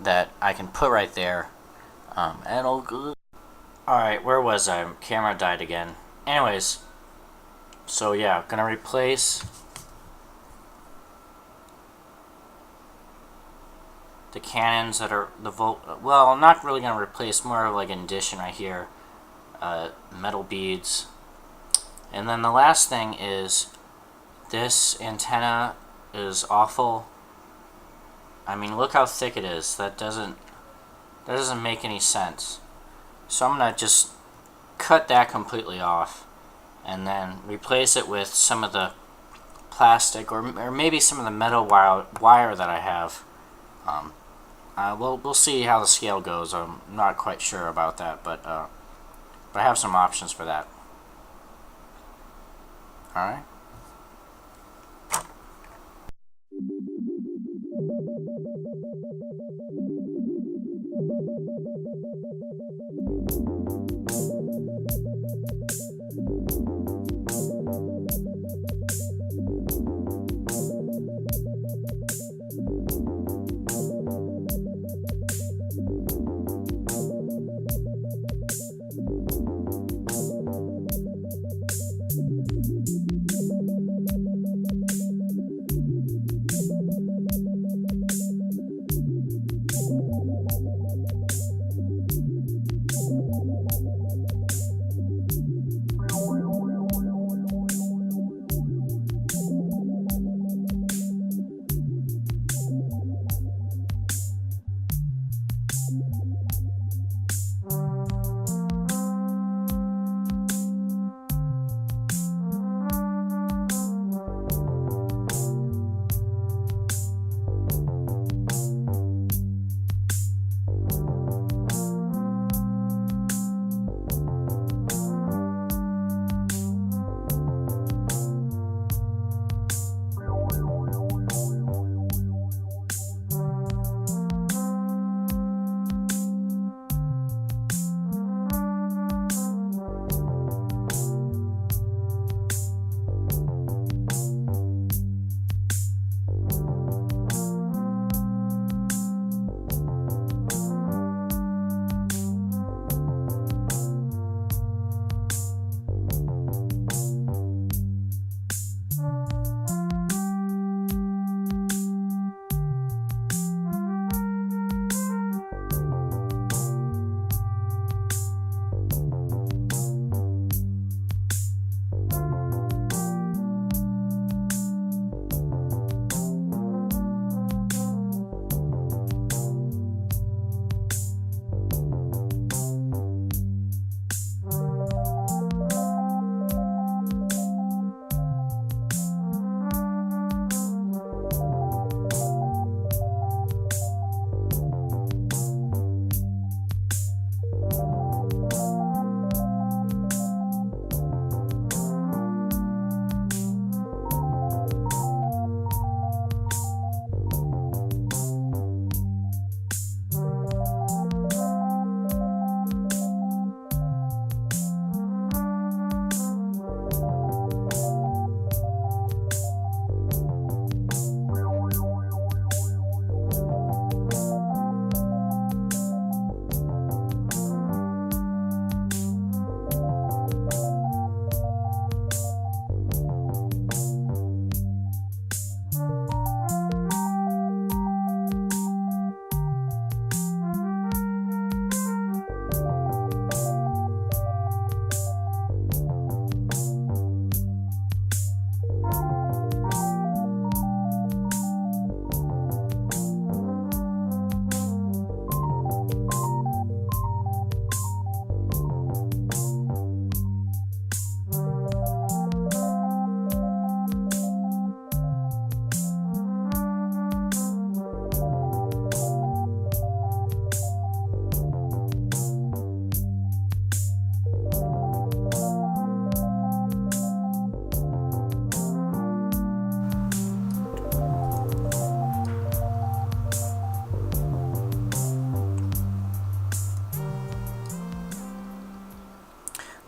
that I can put right there. And it'll... Alright, where was I? Camera died again. Anyways, so yeah, gonna replace the cannons that are the well, I'm not really gonna replace, more of like an addition right here. Metal beads. And then the last thing is this antenna is awful. I mean, look how thick it is. That doesn't make any sense. So I'm gonna just cut that completely off and then replace it with some of the plastic or maybe some of the metal wire that I have. We'll see how the scale goes. I'm not quite sure about that, but I have some options for that. Alright.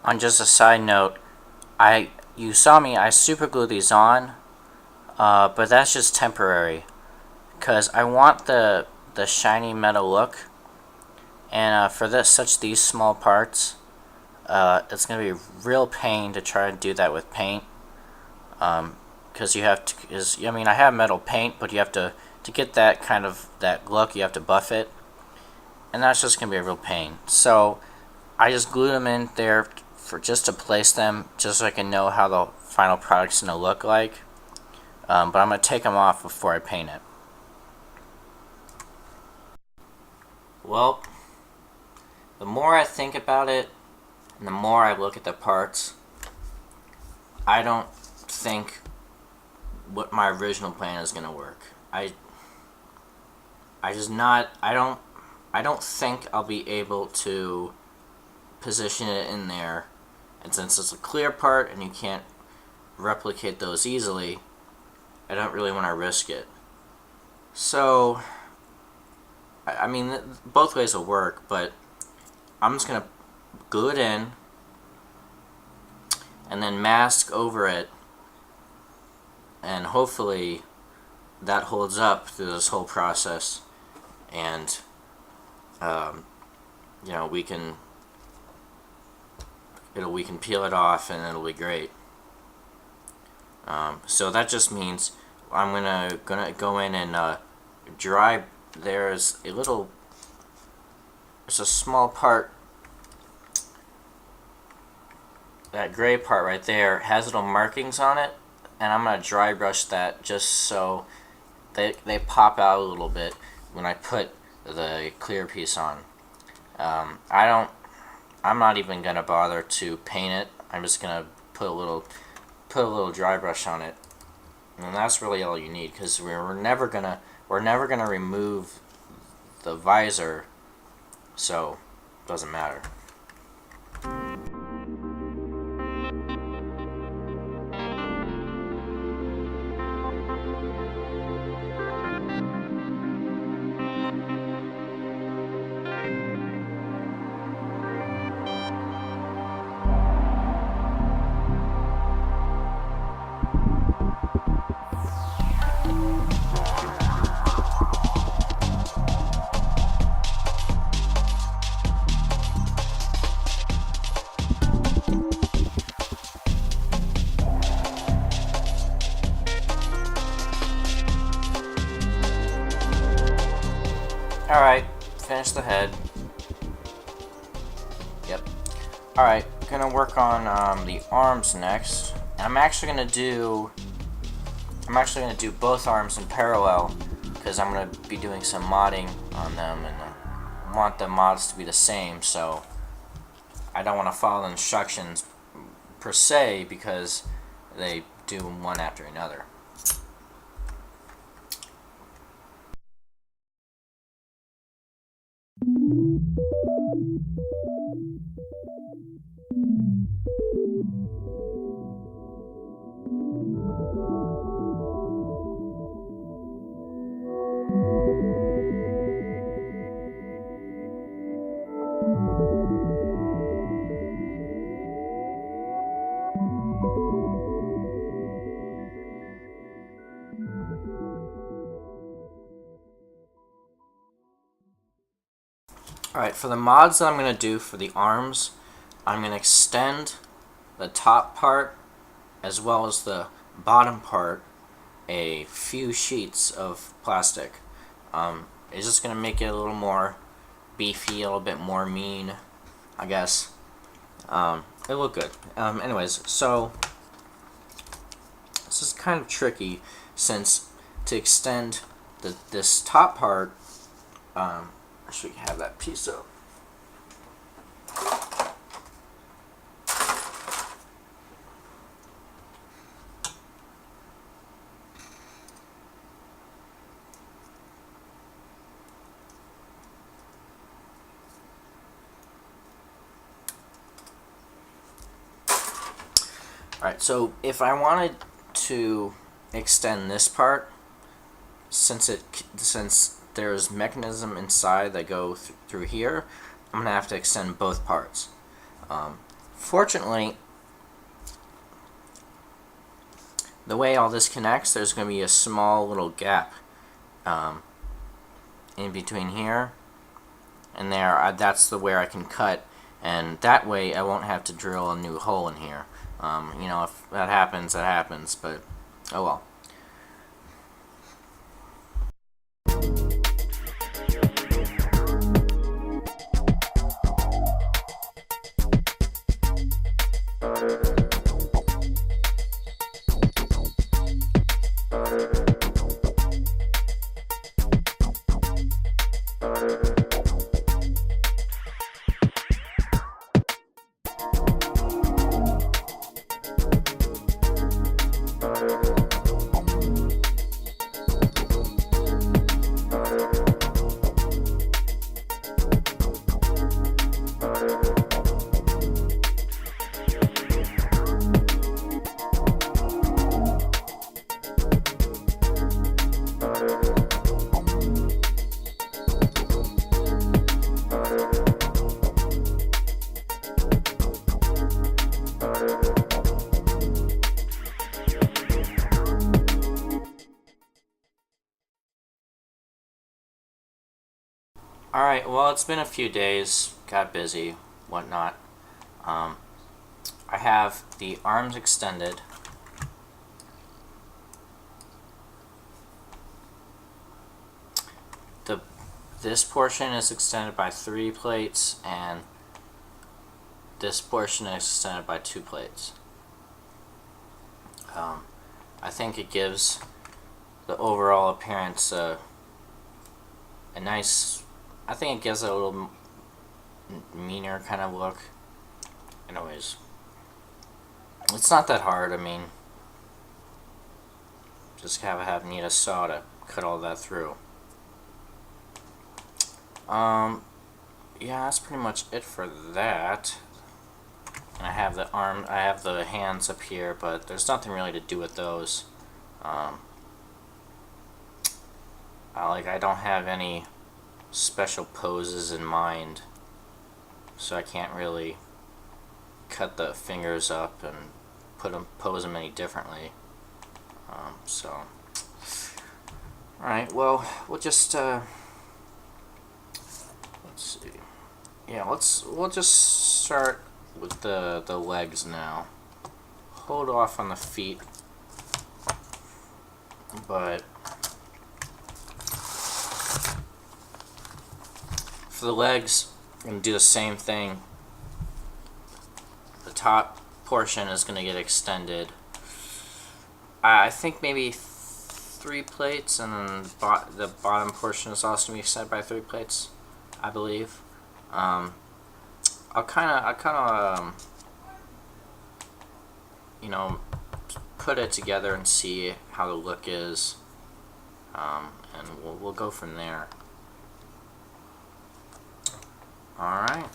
On just a side note, you saw me, I super glue these on, but that's just temporary, because I want the the shiny metal look. And for these small parts, it's going to be a real pain to try and do that with paint. Because you have to, I mean, I have metal paint, but you have to get that kind of that look, you have to buff it, and that's just gonna be a real pain. So I just glue them in there for just to place them, just so I can know how the final product's gonna look like. But I'm gonna take them off before I paint it. Well, the more I think about it, and the more I look at the parts, I don't think what my original plan is gonna work. I don't think I'll be able to position it in there, and since it's a clear part and you can't replicate those easily, I don't really want to risk it. So I mean, both ways will work, but I'm just gonna glue it in and then mask over it, and hopefully that holds up through this whole process, and you know, we can peel it off and it'll be great. So that just means I'm gonna go in and dry. There's a small part, that gray part right there has little markings on it, and I'm gonna dry brush that just so they pop out a little bit when I put the clear piece on. I'm not even gonna bother to paint it. I'm just gonna put a little dry brush on it, and that's really all you need, because we're never gonna remove the visor, so it doesn't matter. Alright, finish the head. Yep. Alright, gonna work on the arms next. And I'm actually gonna do both arms in parallel, because I'm gonna be doing some modding on them, and I want the mods to be the same, so I don't want to follow the instructions per se, because they do one after another. Alright, for the mods that I'm going to do for the arms, I'm going to extend the top part as well as the bottom part a few sheets of plastic. It's just going to make it a little more beefy, a little bit more mean, I guess. It'll look good. Anyways, so this is kind of tricky, since to extend this top part, actually have that piece up. Alright, so if I wanted to extend this part, since there's mechanism inside that go through here, I'm gonna have to extend both parts. Fortunately, the way all this connects, there's gonna be a small little gap in between here and there. That's where I can cut, and that way I won't have to drill a new hole in here. You know, if that happens, that happens, but oh well. Alright, well, it's been a few days, got busy, whatnot. I have the arms extended. This portion is extended by 3 plates, and this portion is extended by 2 plates. I think it gives the overall appearance a nice, I think it gives it a little meaner kind of look. Anyways, it's not that hard. I mean, just need a saw to cut all that through. Yeah, that's pretty much it for that. And I have the hands up here, but there's nothing really to do with those. I don't have any special poses in mind, so I can't really cut the fingers up and pose them any differently. Alright, well, we'll just let's see. Yeah, we'll just start with the legs now. Hold off on the feet, but for the legs, I'm going to do the same thing. The top portion is going to get extended. I think maybe 3 plates, and then the bottom portion is also going to be extended by 3 plates, I believe. I'll kind of you know, put it together and see how the look is, and we'll go from there. Alright.